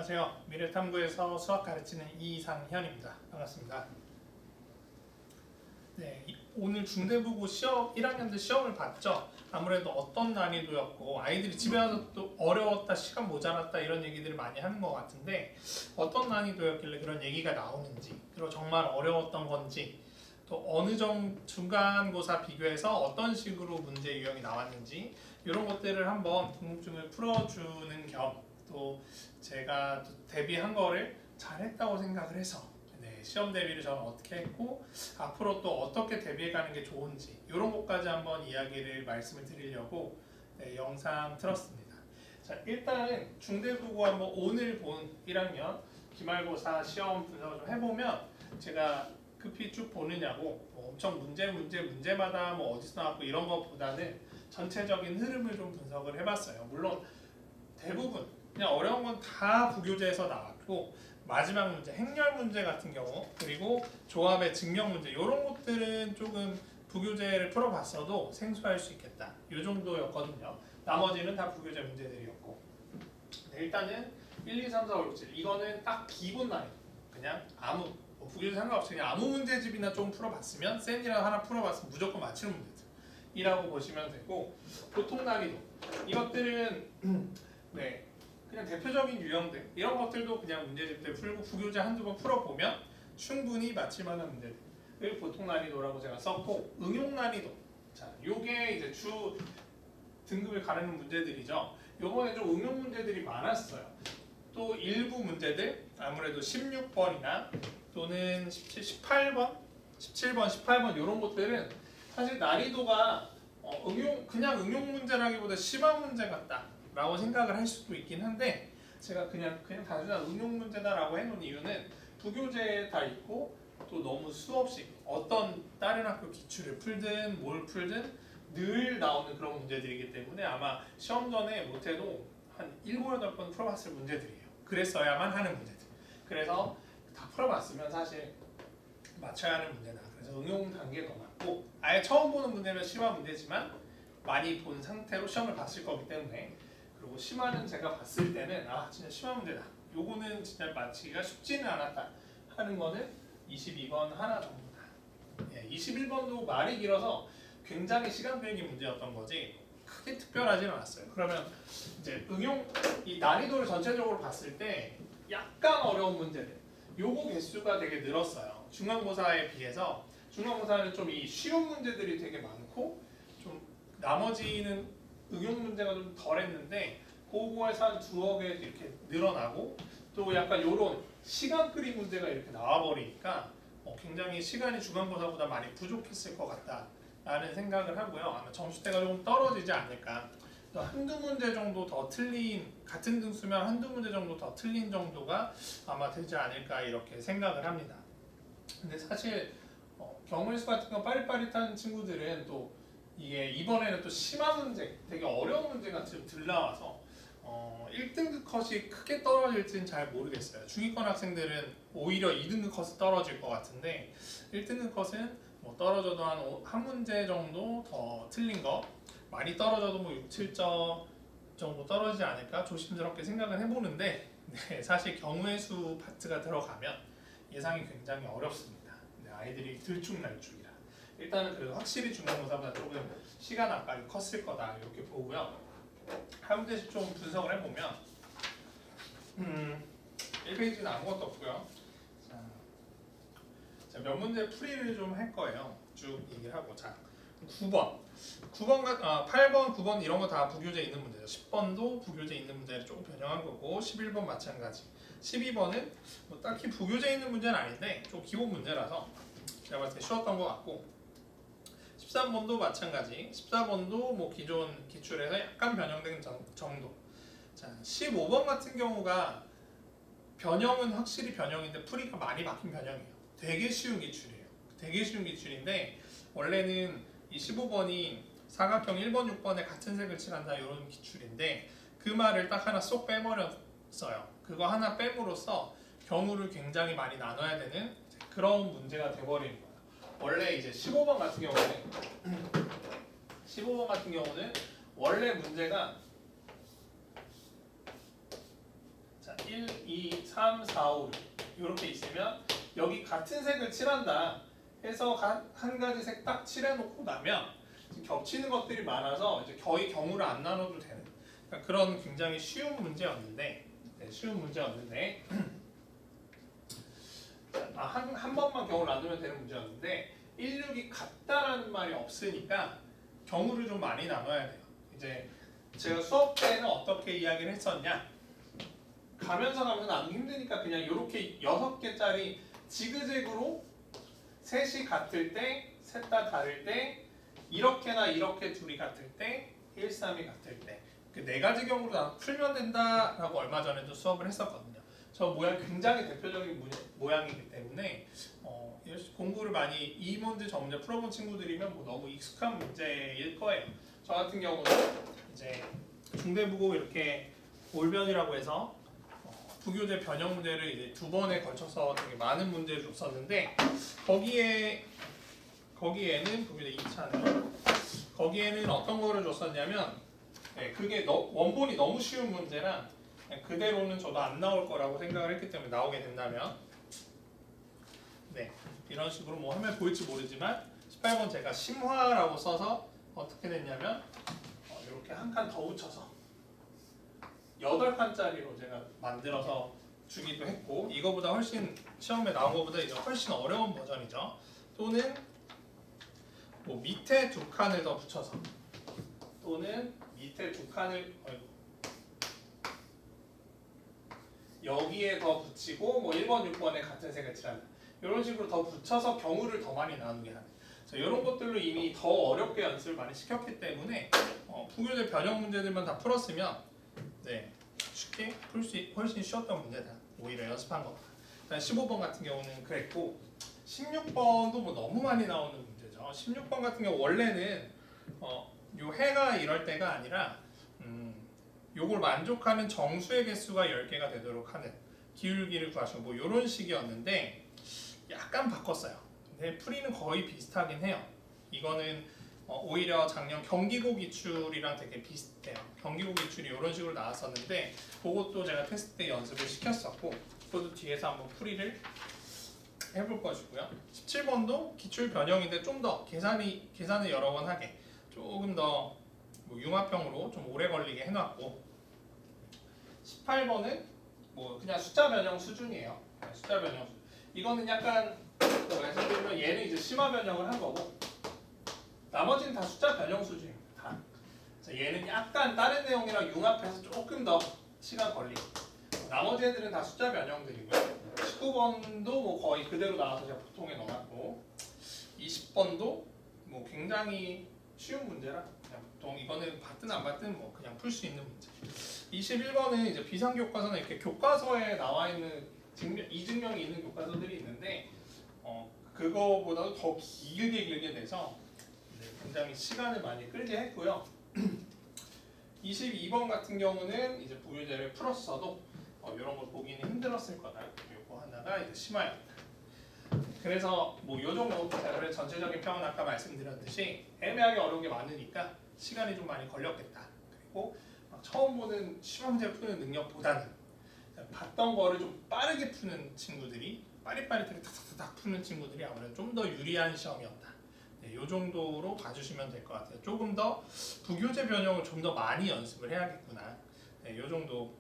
안녕하세요. 미래탐구에서 수학 가르치는 이상현입니다. 반갑습니다. 네, 오늘 중대부고 시험 1학년들 시험을 봤죠. 아무래도 어떤 난이도였고 아이들이 집에 와서 또 어려웠다, 시간 모자랐다 이런 얘기들을 많이 하는 것 같은데 어떤 난이도였길래 그런 얘기가 나오는지, 그리고 정말 어려웠던 건지, 또 어느 정도 중간고사 비교해서 어떤 식으로 문제 유형이 나왔는지 이런 것들을 한번 궁금증을 풀어주는 겸 또 제가 또 대비한 거를 잘했다고 생각을 해서 시험 대비를 저는 어떻게 했고 앞으로 또 어떻게 대비해가는 게 좋은지 이런 것까지 한번 이야기를 말씀을 드리려고 영상 틀었습니다. 자, 일단은 중대국어 한번 오늘 본 1학년 기말고사 시험 분석을 좀 해보면 제가 급히 쭉 보느냐고 뭐 엄청 문제마다 뭐 어디서 나왔고 이런 것보다는 전체적인 흐름을 좀 분석을 해봤어요. 물론 대부분 그냥 어려운 건 다 부교재에서 나왔고 마지막 문제, 행렬 문제 같은 경우 그리고 조합의 증명 문제 이런 것들은 조금 부교재를 풀어봤어도 생소할 수 있겠다. 이 정도였거든요. 나머지는 다 부교재 문제들이었고 일단은 1, 2, 3, 4, 5, 6, 7 이거는 딱 기본 난이도 그냥 아무 부교재 상관없이 그냥 아무 문제집이나 좀 풀어봤으면 센이랑 하나 풀어봤으면 무조건 맞히는 문제들이라고 보시면 되고 보통 난이도 이것들은 그냥 대표적인 유형들 이런 것들도 그냥 문제집 때 풀고 부교재 한두 번 풀어보면 충분히 맞힐 만한 문제들 보통 난이도라고 제가 썼고 응용 난이도 자 요게 이제 주 등급을 가르는 문제들이죠. 요번에 좀 응용 문제들이 많았어요. 또 일부 문제들 아무래도 16번이나 또는 18번, 17번, 18번 이런 것들은 사실 난이도가 그냥 응용 문제라기보다 심한 문제 같다 라고 생각을 할 수도 있긴 한데 제가 그냥 단순한 응용 문제다라고 해놓은 이유는 부교재에 다 있고 또 너무 수없이 어떤 다른 학교 기출을 풀든 뭘 풀든 늘 나오는 그런 문제들이기 때문에 아마 시험 전에 못해도 한 7, 8번 풀어봤을 문제들이에요. 그랬어야만 하는 문제들. 그래서 다 풀어봤으면 사실 맞춰야 하는 문제다. 그래서 응용 단계가 많고 아예 처음 보는 문제면 심한 문제지만 많이 본 상태로 시험을 봤을 거기 때문에 그리고 심화는 제가 봤을 때는 진짜 심한 문제다. 요거는 진짜 맞히기가 쉽지는 않았다 하는 거는 22번 하나 정도다. 21번도 말이 길어서 굉장히 시간 비행기 문제였던 거지 크게 특별하지는 않았어요. 그러면 이제 응용 이 난이도를 전체적으로 봤을 때 약간 어려운 문제들 요거 개수가 되게 늘었어요. 중간고사에 비해서 중간고사는 좀 이 쉬운 문제들이 되게 많고 좀 나머지는 응용 문제가 좀 덜했는데 그거에서 한 두어 개 이렇게 늘어나고 또 약간 요런 시간 끌이 문제가 이렇게 나와버리니까 굉장히 시간이 중간고사보다 많이 부족했을 것 같다라는 생각을 하고요. 아마 점수대가 조금 떨어지지 않을까. 또 한두 문제 정도 더 틀린 같은 등수면 한두 문제 정도 더 틀린 정도가 아마 되지 않을까 이렇게 생각을 합니다. 근데 사실 경우의 수 같은 거 빠릿빠릿한 친구들은 또 이게 이번에는 또 심한 문제, 되게 어려운 문제가 좀 들나와서 1등급 컷이 크게 떨어질지는 잘 모르겠어요. 중위권 학생들은 오히려 2등급 컷이 떨어질 것 같은데 1등급 컷은 뭐 떨어져도 한 문제 정도 더 틀린 거 많이 떨어져도 뭐 6, 7점 정도 떨어지지 않을까 조심스럽게 생각을 해보는데 사실 경우의 수 파트가 들어가면 예상이 굉장히 어렵습니다. 아이들이 들쭉날쭉이라 일단은 그래도 확실히 중간고사보다 조금 시간 압박이 컸을 거다 이렇게 보고요. 한 문제씩 좀 분석을 해보면 1페이지는 아무것도 없고요. 자, 몇 문제 풀이를 좀 할 거예요. 쭉 얘기를 하고 자 8번, 9번 이런 거 다 부교재 있는 문제죠. 10번도 부교재 있는 문제를 조금 변형한 거고 11번 마찬가지 12번은 뭐 딱히 부교재 있는 문제는 아닌데 좀 기본 문제라서 제가 봤을 때 쉬웠던 것 같고 13번도 마찬가지 14번도 뭐 기존 기출에서 약간 변형된 정도 자 15번 같은 경우가 변형은 확실히 변형인데 풀이가 많이 바뀐 변형이에요. 되게 쉬운 기출이에요. 되게 쉬운 기출인데 원래는 이 15번이 사각형 1번, 6번에 같은 색을 칠한다 이런 기출인데 그 말을 딱 하나 쏙 빼버렸어요. 그거 하나 뺨으로써 경우를 굉장히 많이 나눠야 되는 그런 문제가 돼버리는 거예요. 원래 이제 15번 같은 경우는 원래 문제가 자 1, 2, 3, 4, 5 이렇게 있으면 여기 같은 색을 칠한다 해서 한 가지 색 딱 칠해놓고 나면 겹치는 것들이 많아서 이제 거의 경우를 안 나눠도 되는 그러니까 그런 굉장히 쉬운 문제였는데 한 번만 경우를 나누면 되는 문제였는데 16이 같다라는 말이 없으니까 경우를 좀 많이 나눠야 돼요. 이제 제가 수업 때는 어떻게 이야기를 했었냐 가면서 나누기 힘드니까 그냥 이렇게 6개짜리 지그재그로 셋이 같을 때, 셋 다 다를 때 이렇게나 이렇게 둘이 같을 때, 1, 3이 같을 때 그 네 가지 경우로 다 풀면 된다라고 얼마 전에도 수업을 했었거든요. 저 모양 굉장히 대표적인 모양이기 때문에 공부를 많이 이 문제 저 문제 풀어본 친구들이면 뭐 너무 익숙한 문제일 거예요. 저 같은 경우는 이제 중대부고 이렇게 올변이라고 해서 부교재 변형 문제를 이제 2번에 걸쳐서 되게 많은 문제를 줬었는데 거기에는 부교재 2차는 거기에는 어떤 거를 줬었냐면 그게 원본이 너무 쉬운 문제라 그대로는 저도 안 나올 거라고 생각을 했기 때문에 나오게 된다면 이런 식으로 뭐 화면 보일지 모르지만 18번 제가 심화라고 써서 어떻게 됐냐면 이렇게 한 칸 더 붙여서 8칸짜리로 제가 만들어서 주기도 했고 이거보다 훨씬 시험에 나온 것보다 이제 훨씬 어려운 버전이죠. 또는 뭐 밑에 2칸을 더 붙여서 또는 밑에 2칸을 여기에 더 붙이고 뭐 1번, 6번에 같은 색을 칠한다. 이런 식으로 더 붙여서 경우를 더 많이 나누게 하는. 이런 것들로 이미 더 어렵게 연습을 많이 시켰기 때문에 부교재 변형 문제들만 다 풀었으면 쉽게 풀 수 훨씬 쉬웠던 문제다. 오히려 연습한 것보다. 15번 같은 경우는 그랬고 16번도 뭐 너무 많이 나오는 문제죠. 16번 같은 경우 원래는 요 해가 이럴 때가 아니라 요걸 만족하는 정수의 개수가 10개가 되도록 하는 기울기를 구하시고 뭐 이런 식이었는데 약간 바꿨어요. 근데 풀이는 거의 비슷하긴 해요. 이거는 오히려 작년 경기고 기출이랑 되게 비슷해요. 경기고 기출이 이런 식으로 나왔었는데 그것도 제가 테스트 때 연습을 시켰었고 그것도 뒤에서 한번 풀이를 해볼 것이고요. 17번도 기출 변형인데 좀 더 계산을 여러 번 하게 조금 더 융합형으로 좀 오래 걸리게 해놨고 18번은 뭐 그냥 숫자 변형 수준이에요. 숫자 변형 수준. 이거는 약간 말씀드리면 얘는 이제 심화 변형을 한 거고 나머지는 다 숫자 변형 수준입니다. 다. 얘는 약간 다른 내용이랑 융합해서 조금 더 시간 걸리고 나머지 애들은 다 숫자 변형들이고요. 19번도 뭐 거의 그대로 나와서 제가 보통에 넣어놨고 20번도 뭐 굉장히 쉬운 문제라 그냥 보통 이거는 받든 안 받든 뭐 그냥 풀 수 있는 문제. 21번은 이제 비상교과서는 이렇게 교과서에 나와 있는 이증명이 있는 교과서들이 있는데 그거보다도 더 길게 돼서 굉장히 시간을 많이 끌게 했고요. 22번 같은 경우는 이제 부교재를 풀었어도 이런 걸 보기는 힘들었을 거다. 요거 하나가 이제 심화였다. 그래서 뭐 요 정도 그래 전체적인 평은 아까 말씀드렸듯이 애매하게 어려운 게 많으니까 시간이 좀 많이 걸렸겠다. 그리고 처음 보는 시험 문제 푸는 능력보다는 봤던 거를 좀 빠르게 푸는 친구들이 빠릿빠릿하게 탁탁탁 푸는 친구들이 아무래도 좀 더 유리한 시험이었다. 이 정도로 봐주시면 될 것 같아요. 조금 더 부교재 변형을 좀 더 많이 연습을 해야겠구나. 이 정도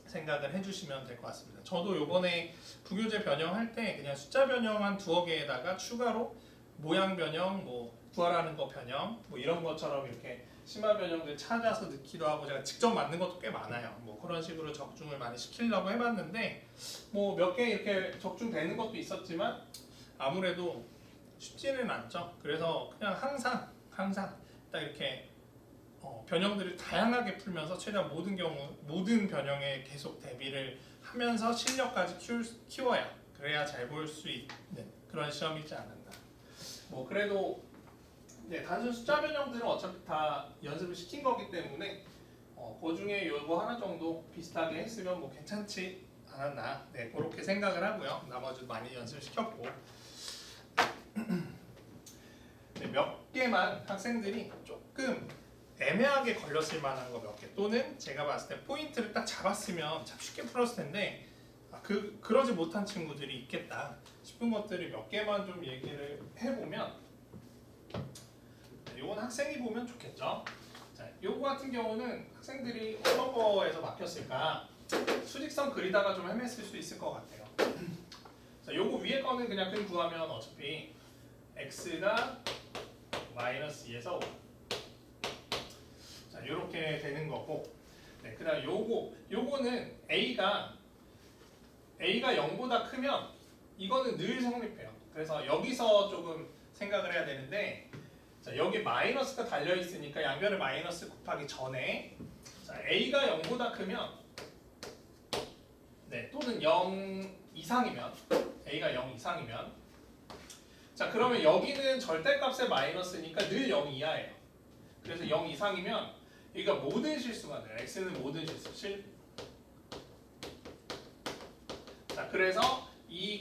생각을 해주시면 될 것 같습니다. 저도 요번에 부교재 변형할 때 그냥 숫자 변형 한 2어 개에다가 추가로 모양 변형, 뭐 구하라는 거 변형, 뭐 이런 것처럼 이렇게 심화 변형들 찾아서 넣기도 하고 제가 직접 만든 것도 꽤 많아요. 뭐 그런 식으로 적중을 많이 시키려고 해봤는데 뭐 몇 개 이렇게 적중되는 것도 있었지만 아무래도 쉽지는 않죠. 그래서 그냥 항상 딱 이렇게 변형들을 다양하게 풀면서 최대한 모든 변형에 계속 대비를 하면서 실력까지 키워야 그래야 잘 볼 수 있는 그런 시험이지 않았나. 뭐 그래도 단순 숫자 변형들은 어차피 다 연습을 시킨 거기 때문에 그 중에 요거 하나 정도 비슷하게 했으면 뭐 괜찮지 않았나. 그렇게 생각을 하고요. 나머지도 많이 연습을 시켰고 몇 개만 학생들이 조금 애매한 애매하게 걸렸을 만한 거 몇 개, 또는 제가 봤을 때 포인트를 딱 잡았으면 참 쉽게 풀었을 텐데 그러지 못한 친구들이 있겠다 싶은 것들을 몇 개만 좀 얘기를 해보면, 이건 학생이 보면 좋겠죠. 자, 요거 같은 경우는 학생들이 어떤 거에서 막혔을까? 수직선 그리다가 좀 헤맸을 수 있을 것 같아요. 자, 요거 위에 거는 그냥 구하면 어차피 x가 마이너스 2에서 5. 자, 이렇게 되는 거고, 네, 그다음 요거는 a가 0보다 크면 이거는 늘 성립해요. 그래서 여기서 조금 생각을 해야 되는데, 자, 여기 마이너스가 달려 있으니까 양변을 마이너스 곱하기 전에, 자, a가 0보다 크면, 네, 또는 0 이상이면, a가 0 이상이면, 자, 그러면 여기는 절대값의 마이너스니까 늘 0 이하예요. 그래서 0 이상이면 여기가 모든 실수가 돼요. x는 모든 실수. 자, 그래서 이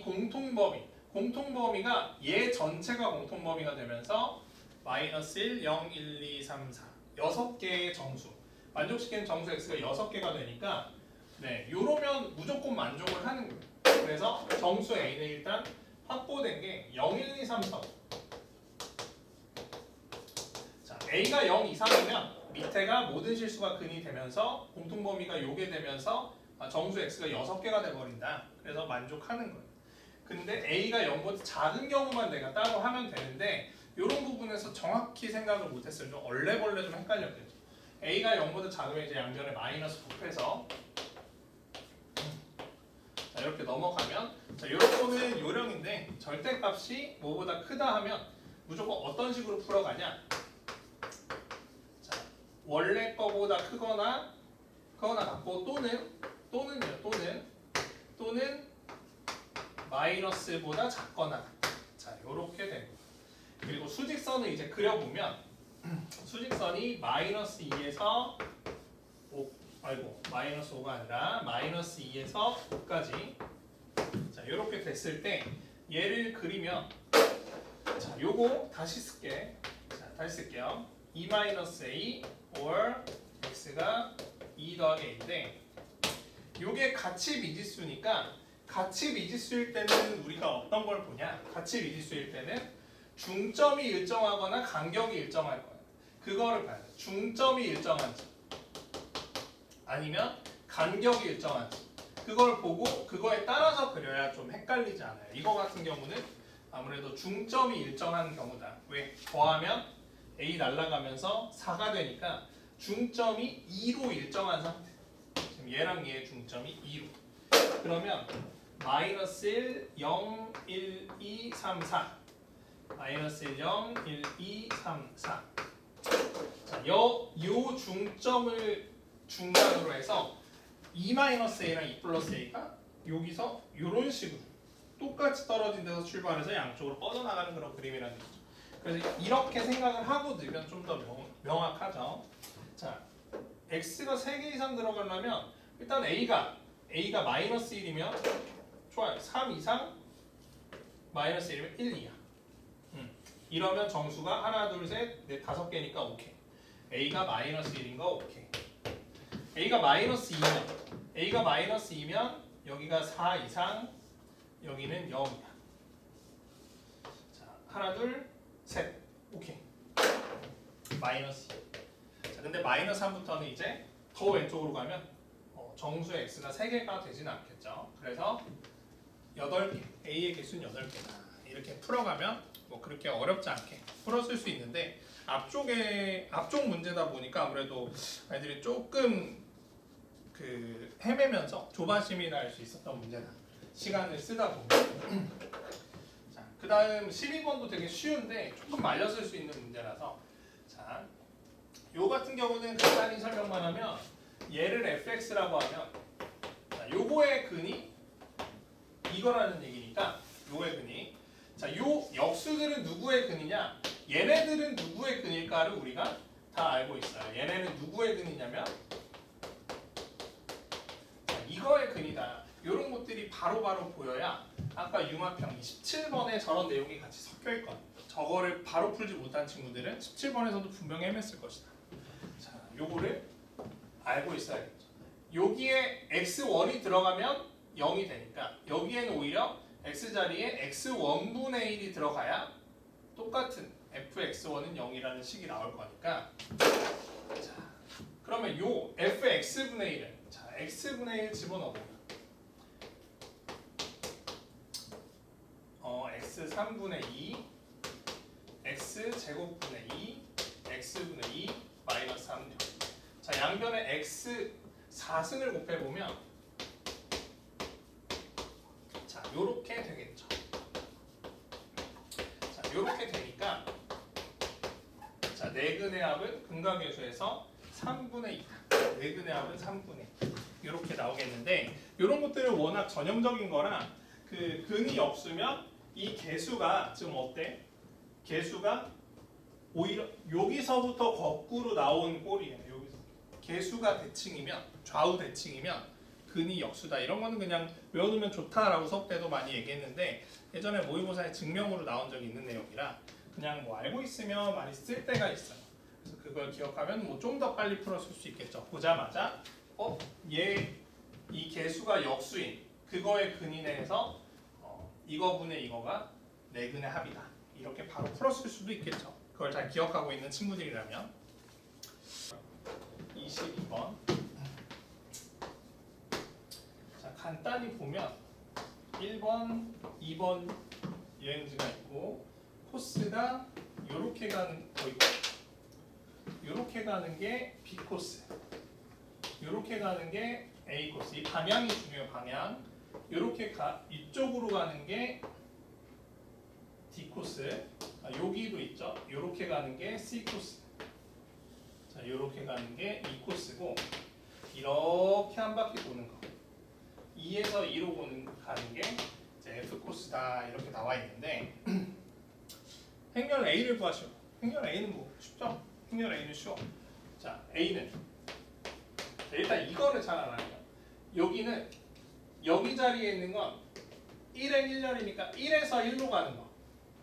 공통범위가 얘 전체가 공통범위가 되면서 마이너스 1, 0, 1, 2, 3, 4 6개의 정수, 만족시키는 정수 x가 6개가 되니까, 네, 요러면 무조건 만족을 하는 거예요. 그래서 정수 a는 일단 확보된 게 0, 1, 2, 3, 4. 자, a가 0 이상이면 밑에가 모든 실수가 근이 되면서 공통범위가 요게 되면서 정수 x가 6개가 돼버린다. 그래서 만족하는 거예요. 근데 a가 0보다 작은 경우만 내가 따로 하면 되는데, 이런 부분에서 정확히 생각을 못했어요. 좀 얼레벌레 좀 헷갈렸겠죠. a가 0보다 작으면 이제 양변에 마이너스 곱해서, 자, 이렇게 넘어가면, 자, 이거는 요령인데 절대값이 뭐보다 크다 하면 무조건 어떤 식으로 풀어가냐? 자, 원래 거보다 크거나 같고, 또는 마이너스보다 작거나, 자, 요렇게 되는 거예요. 그리고 수직선을 이제 그려보면, 수직선이 마이너스 2에서 5, 마이너스 5가 아니라 마이너스 2에서 5까지, 자, 요렇게 됐을 때 얘를 그리면, 자, 요거 다시 쓸게요. 2 마이너스 a or x가 2 더하기 a인데, 요게 가치 미지수니까, 가치 미지수일 때는 우리가 어떤 걸 보냐? 가치 미지수일 때는 중점이 일정하거나 간격이 일정할 거예요. 그거를 봐야 돼요. 중점이 일정한지 아니면 간격이 일정한지, 그걸 보고 그거에 따라서 그려야 좀 헷갈리지 않아요. 이거 같은 경우는 아무래도 중점이 일정한 경우다. 왜? 더하면 a 날아가면서 4가 되니까 중점이 2로 일정한 상태. 지금 얘랑 얘의 중점이 2로. 그러면 마이너스 1, 0, 1, 2, 3, 4 마이너스 1, 0, 1, 2, 3, 4. 자, 요 중점을 중간으로 해서 2-a랑 2+a가 여기서 이런 식으로 똑같이 떨어진 데서 출발해서 양쪽으로 뻗어나가는 그런 그림이라는 거죠. 그래서 이렇게 생각을 하고 넣으면 좀 더 명확하죠. 자, x가 3개 이상 들어가려면 일단 a가 마이너스 1이면 좋아요. 3 이상 마이너스 1이면 1, 2야. 이러면 정수가 하나, 둘, 셋, 넷, 5개니까 오케이. a가 마이너스 1인 거 오케이. a가 마이너스 2면 여기가 4 이상, 여기는 0이야. 자, 하나, 둘, 셋, 오케이. 마이너스 2. 자, 근데 마이너스 3부터는 이제 더 왼쪽으로 가면 정수 x가 3개가 되지는 않겠죠. 그래서 8개, a의 개수는 8개다. 이렇게 풀어가면 뭐 그렇게 어렵지 않게 풀었을 수 있는데, 앞쪽 문제다 보니까 아무래도 아이들이 조금 헤매면서 조바심이 날 수 있었던 문제다. 시간을 쓰다 보면. 자, 그 다음 12번도 되게 쉬운데 조금 말렸을 수 있는 문제라서, 자, 요 같은 경우는 간단히 설명만 하면, 얘를 fx라고 하면, 자, 요거의 근이 이거라는 얘기니까, 요의 근이, 자, 요 역수들은 누구의 근이냐? 얘네들은 누구의 근일까를 우리가 다 알고 있어요. 얘네는 누구의 근이냐면, 자, 이거의 근이다. 이런 것들이 바로바로 보여야 아까 융합형 17번에 저런 내용이 같이 섞여 있거든요. 저거를 바로 풀지 못한 친구들은 17번에서도 분명히 헤맸을 것이다. 자, 요거를 알고 있어야겠죠. 여기에 x1이 들어가면 0이 되니까 여기에는 오히려 x 자리에 x1분의 1이 들어가야 똑같은 fx1은 0이라는 식이 나올 거니까 자, 그러면 요 fx분의 1을 자, x분의 1 집어넣어보면 x3분의 2 x제곱분의 2 x분의 2 마이너스 3. 자, 양변에 x 4승을 곱해보면 자, 요렇게 되겠죠. 자, 요렇게 되니까 자, 네근의 합은 근각계수에서 3분의 2다. 네근의 합은 3분의 2. 요렇게 나오겠는데 요런 것들은 워낙 전형적인 거라 그 근이 없으면 이 계수가 지금 어때? 계수가 오히려 여기서부터 거꾸로 나온 꼴이에요. 여기서 계수가 대칭이면 좌우 대칭이면 근이 역수다. 이런 거는 그냥 외워두면 좋다라고 수업 때도 많이 얘기했는데 예전에 모의고사에 증명으로 나온 적이 있는 내용이라 그냥 뭐 알고 있으면 많이 쓸 때가 있어요. 그래서 그걸 기억하면 뭐 좀 더 빨리 풀었을 수 있겠죠. 보자마자 얘 이 계수가 역수인 그거의 근이네 해서 이거분의 이거가 네근의 합이다. 이렇게 바로 풀었을 수도 있겠죠. 그걸 잘 기억하고 있는 친구들이라면 22번 자, 간단히 보면 1번, 2번 여행지가 있고 코스가 요렇게 가는 거 있고 요렇게 가는 게 B 코스 요렇게 가는 게 A 코스. 이 방향이 중요해요. 방향. 요렇게 이쪽으로 가는 게 D 코스. 여기도 있죠. 요렇게 가는 게 C 코스. 자, 요렇게 가는 게 E 코스고 이렇게 한 바퀴 도는 거. 2에서 2로 가는 게 이제 F 코스다. 이렇게 나와 있는데 행렬 A를 구하시오. 행렬 A는 뭐 쉽죠? 행렬 A는 쉬워. 자, A는 자, 일단 이거를 잘 알아요. 여기는 여기 자리에 있는 건 1행 1렬이니까 1에서 1로 가는 거.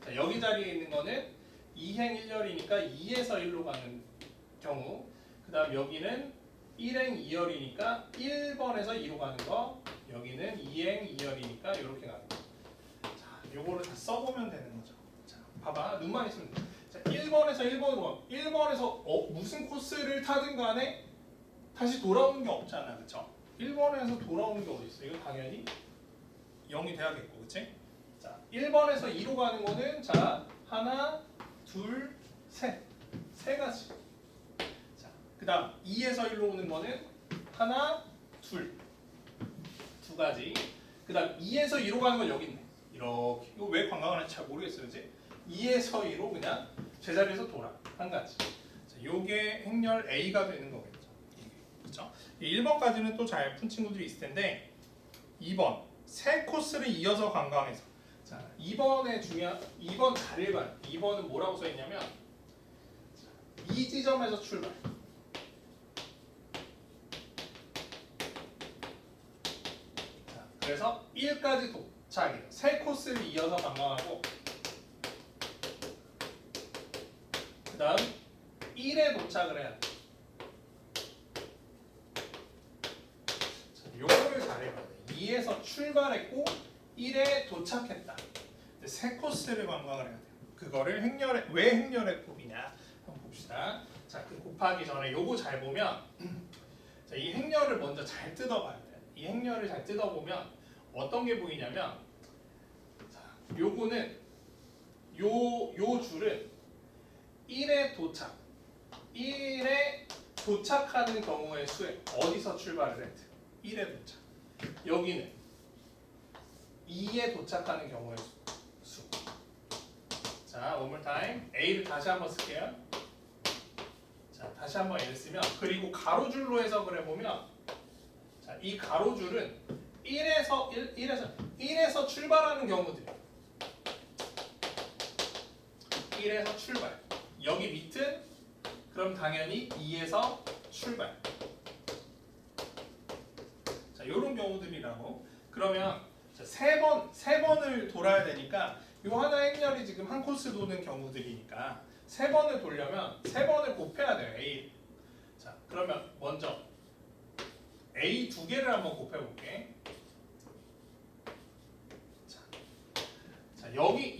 자, 여기 자리에 있는 거는 2행 1렬이니까 2에서 1로 가는 경우. 그 다음 여기는 1행 2열이니까 1번에서 2로 가는 거. 여기는 2행 2열이니까 이렇게 가는 거. 자, 요거를 다 써보면 되는 거죠. 자, 봐봐. 눈만 있으면 돼. 자, 1번에서 1번으로 가. 1번에서 무슨 코스를 타든 간에 다시 돌아오는 게 없잖아. 그쵸? 1번에서 돌아오는 게 어디 있어? 이거 당연히 0이 돼야겠고, 그치? 자, 1번에서 2로 가는 거는 자, 하나, 둘, 셋. 세 가지. 자, 그다음 2에서 1로 오는 거는 하나, 둘. 두 가지. 그다음 2에서 2로 가는 건 여기 있네. 이렇게. 이거 왜 관광을 하는지 잘 모르겠어요, 그치? 2에서 2로 그냥 제자리에서 돌아. 한 가지. 자, 요게 행렬 A가 되는 거겠죠. 그렇죠? 1번까지는 또 잘 푼 친구들이 있을 텐데 2번 세 코스를 이어서 관광해서 자 2번의 중요한 2번 잘 읽어요. 2번은 뭐라고 써 있냐면 이 지점에서 출발. 자, 그래서 1까지 도착이에요. 세 코스를 이어서 관광하고 그 다음 1에 도착을 해야 돼. 요거를 잘해봐야 돼. 2에서 출발했고 1에 도착했다. 세 코스를 관광을 해야 돼요. 그거를 왜 행렬의 곱이냐 한번 봅시다. 자, 그 곱하기 전에 요거 잘 보면 자, 이 행렬을 먼저 잘 뜯어봐야 돼요. 이 행렬을 잘 뜯어보면 어떤 게 보이냐면 자, 요거는 요 줄은 1에 도착하는 경우의 수에 어디서 출발을 했대? 1에 도착. 여기는 2에 도착하는 경우의 수. 자, one more time. A를 다시 한번 쓸게요. 자, 다시 한번 A를 쓰면 그리고 가로줄로 해석을 해보면 자, 이 가로줄은 1에서 출발하는 경우들이에요. 1에서 출발. 여기 밑은 그럼 당연히 2에서 출발. 자, 이런 경우들이라고. 그러면 세 번을 돌아야 되니까 요 하나 행렬이 지금 한 코스 도는 경우들이니까 세 번을 돌려면 세 번을 곱해야 돼요. A. 자, 그럼 A 두 개를 한번 곱해볼게. 자, 여기